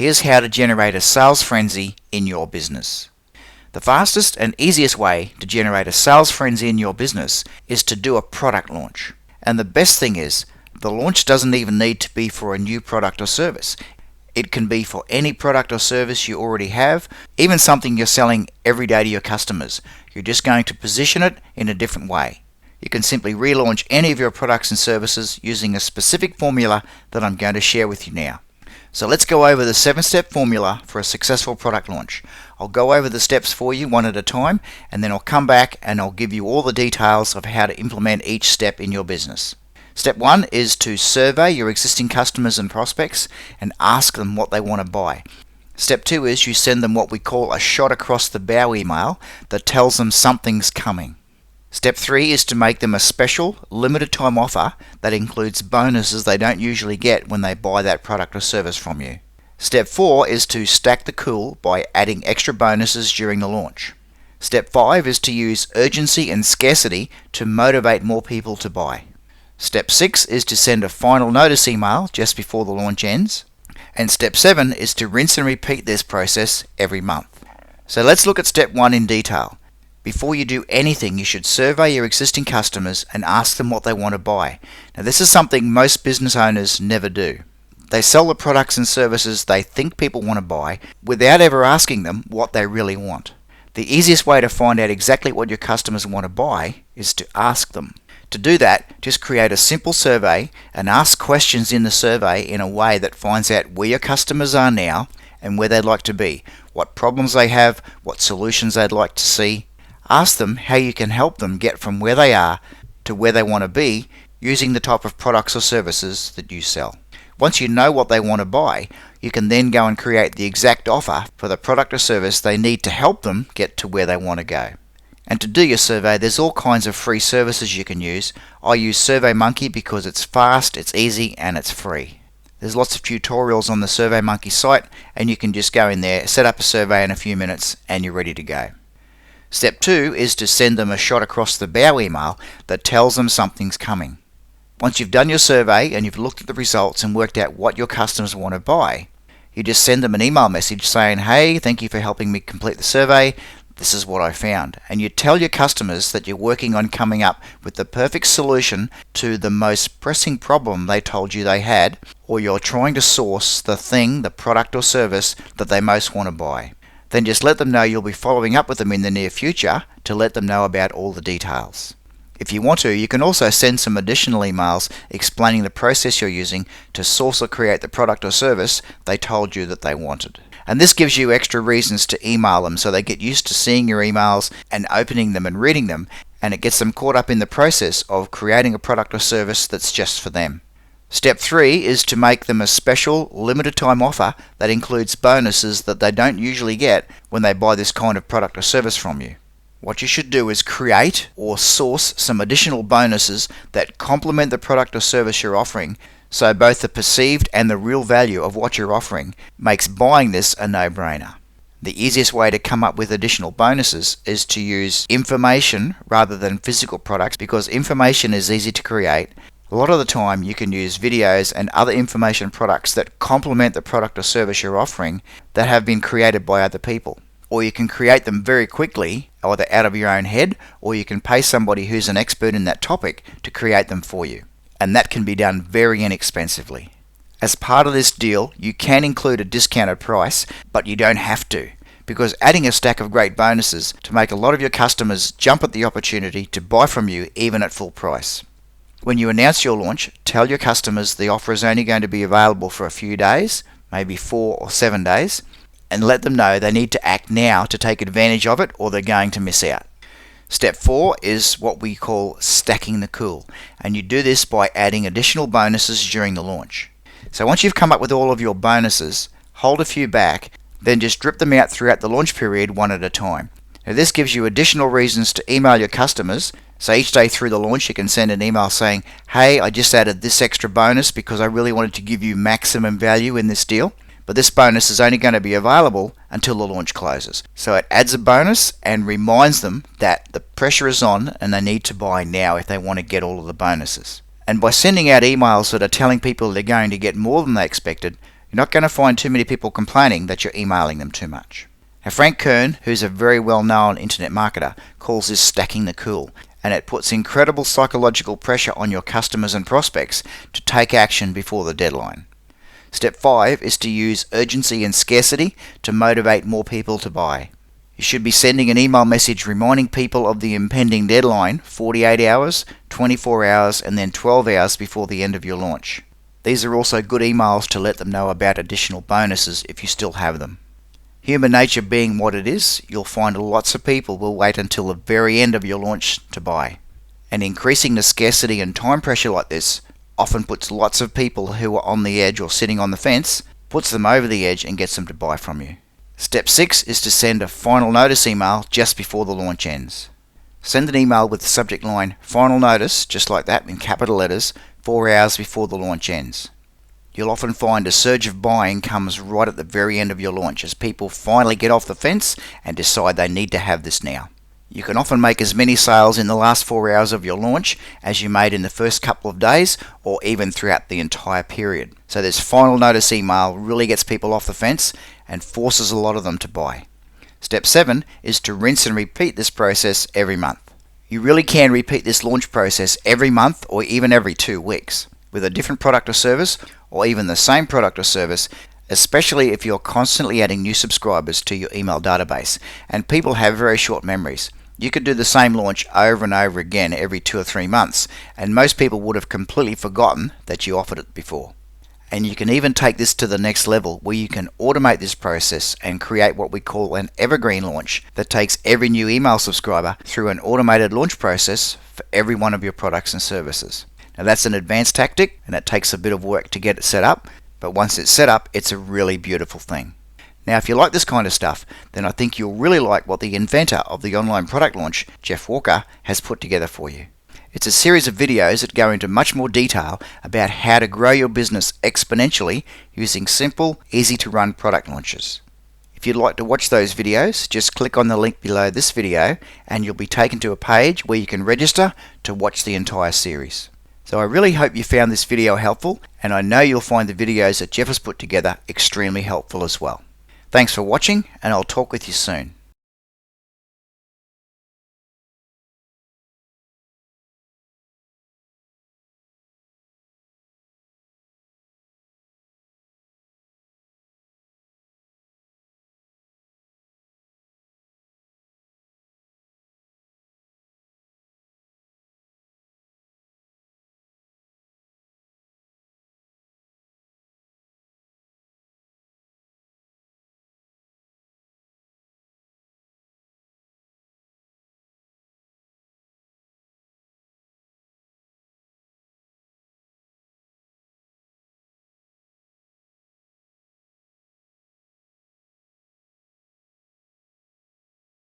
Here's how to generate a sales frenzy in your business. The fastest and easiest way to generate a sales frenzy in your business is to do a product launch. And the best thing is, the launch doesn't even need to be for a new product or service. It can be for any product or service you already have, even something you're selling every day to your customers. You're just going to position it in a different way. You can simply relaunch any of your products and services using a specific formula that I'm going to share with you now. So let's go over the 7-step formula for a successful product launch. I'll go over the steps for you one at a time, and then I'll come back and I'll give you all the details of how to implement each step in your business. Step 1 is to survey your existing customers and prospects and ask them what they want to buy. Step 2 is you send them what we call a shot across the bow email that tells them something's coming. Step 3 is to make them a special, limited time offer that includes bonuses they don't usually get when they buy that product or service from you. Step 4 is to stack the cool by adding extra bonuses during the launch. Step 5 is to use urgency and scarcity to motivate more people to buy. Step 6 is to send a final notice email just before the launch ends. And step 7 is to rinse and repeat this process every month. So let's look at step 1 in detail. Before you do anything, you should survey your existing customers and ask them what they want to buy. Now, this is something most business owners never do. They sell the products and services they think people want to buy without ever asking them what they really want. The easiest way to find out exactly what your customers want to buy is to ask them. To do that, just create a simple survey and ask questions in the survey in a way that finds out where your customers are now and where they'd like to be, what problems they have, what solutions they'd like to see. Ask them how you can help them get from where they are to where they want to be using the type of products or services that you sell. Once you know what they want to buy, you can then go and create the exact offer for the product or service they need to help them get to where they want to go. And to do your survey, there's all kinds of free services you can use. I use SurveyMonkey because it's fast, it's easy, and it's free. There's lots of tutorials on the SurveyMonkey site, and you can just go in there, set up a survey in a few minutes, and you're ready to go. Step 2 is to send them a shot across the bow email that tells them something's coming. Once you've done your survey and you've looked at the results and worked out what your customers want to buy, you just send them an email message saying, "Hey, thank you for helping me complete the survey. This is what I found." And you tell your customers that you're working on coming up with the perfect solution to the most pressing problem they told you they had, or you're trying to source the thing, the product or service that they most want to buy. Then just let them know you'll be following up with them in the near future to let them know about all the details. If you want to, you can also send some additional emails explaining the process you're using to source or create the product or service they told you that they wanted. And this gives you extra reasons to email them so they get used to seeing your emails and opening them and reading them, and it gets them caught up in the process of creating a product or service that's just for them. Step 3 is to make them a special, limited time offer that includes bonuses that they don't usually get when they buy this kind of product or service from you. What you should do is create or source some additional bonuses that complement the product or service you're offering, so both the perceived and the real value of what you're offering makes buying this a no-brainer. The easiest way to come up with additional bonuses is to use information rather than physical products, because information is easy to create. A lot of the time you can use videos and other information products that complement the product or service you're offering that have been created by other people. Or you can create them very quickly, either out of your own head, or you can pay somebody who's an expert in that topic to create them for you. And that can be done very inexpensively. As part of this deal, you can include a discounted price, but you don't have to, because adding a stack of great bonuses to make a lot of your customers jump at the opportunity to buy from you even at full price. When you announce your launch, tell your customers the offer is only going to be available for a few days, maybe 4 or 7 days, and let them know they need to act now to take advantage of it or they're going to miss out. Step 4 is what we call stacking the cool, and you do this by adding additional bonuses during the launch. So once you've come up with all of your bonuses, hold a few back, then just drip them out throughout the launch period one at a time. Now this gives you additional reasons to email your customers. So each day through the launch you can send an email saying, "Hey, I just added this extra bonus because I really wanted to give you maximum value in this deal. But this bonus is only going to be available until the launch closes." So it adds a bonus and reminds them that the pressure is on and they need to buy now if they want to get all of the bonuses. And by sending out emails that are telling people they're going to get more than they expected, You're not going to find too many people complaining that you're emailing them too much. Now, Frank Kern, who's a very well-known internet marketer, calls this stacking the cool, and it puts incredible psychological pressure on your customers and prospects to take action before the deadline. Step 5 is to use urgency and scarcity to motivate more people to buy. You should be sending an email message reminding people of the impending deadline 48 hours, 24 hours, and then 12 hours before the end of your launch. These are also good emails to let them know about additional bonuses if you still have them. Human nature being what it is, you'll find lots of people will wait until the very end of your launch to buy. And increasing the scarcity and time pressure like this often puts lots of people who are on the edge or sitting on the fence, puts them over the edge and gets them to buy from you. Step 6 is to send a final notice email just before the launch ends. Send an email with the subject line final notice, just like that in capital letters, 4 hours before the launch ends. You'll often find a surge of buying comes right at the very end of your launch as people finally get off the fence and decide they need to have this now. You can often make as many sales in the last 4 hours of your launch as you made in the first couple of days or even throughout the entire period. So this final notice email really gets people off the fence and forces a lot of them to buy. Step 7 is to rinse and repeat this process every month. You really can repeat this launch process every month or even every 2 weeks with a different product or service, or even the same product or service, especially if you're constantly adding new subscribers to your email database and people have very short memories. You could do the same launch over and over again every 2 or 3 months, and most people would have completely forgotten that you offered it before. And you can even take this to the next level where you can automate this process and create what we call an evergreen launch that takes every new email subscriber through an automated launch process for every one of your products and services. Now that's an advanced tactic and it takes a bit of work to get it set up, but once it's set up, it's a really beautiful thing. Now if you like this kind of stuff, then I think you'll really like what the inventor of the online product launch, Jeff Walker, has put together for you. It's a series of videos that go into much more detail about how to grow your business exponentially using simple, easy to run product launches. If you'd like to watch those videos, just click on the link below this video and you'll be taken to a page where you can register to watch the entire series. So I really hope you found this video helpful, and I know you'll find the videos that Jeff has put together extremely helpful as well. Thanks for watching, and I'll talk with you soon.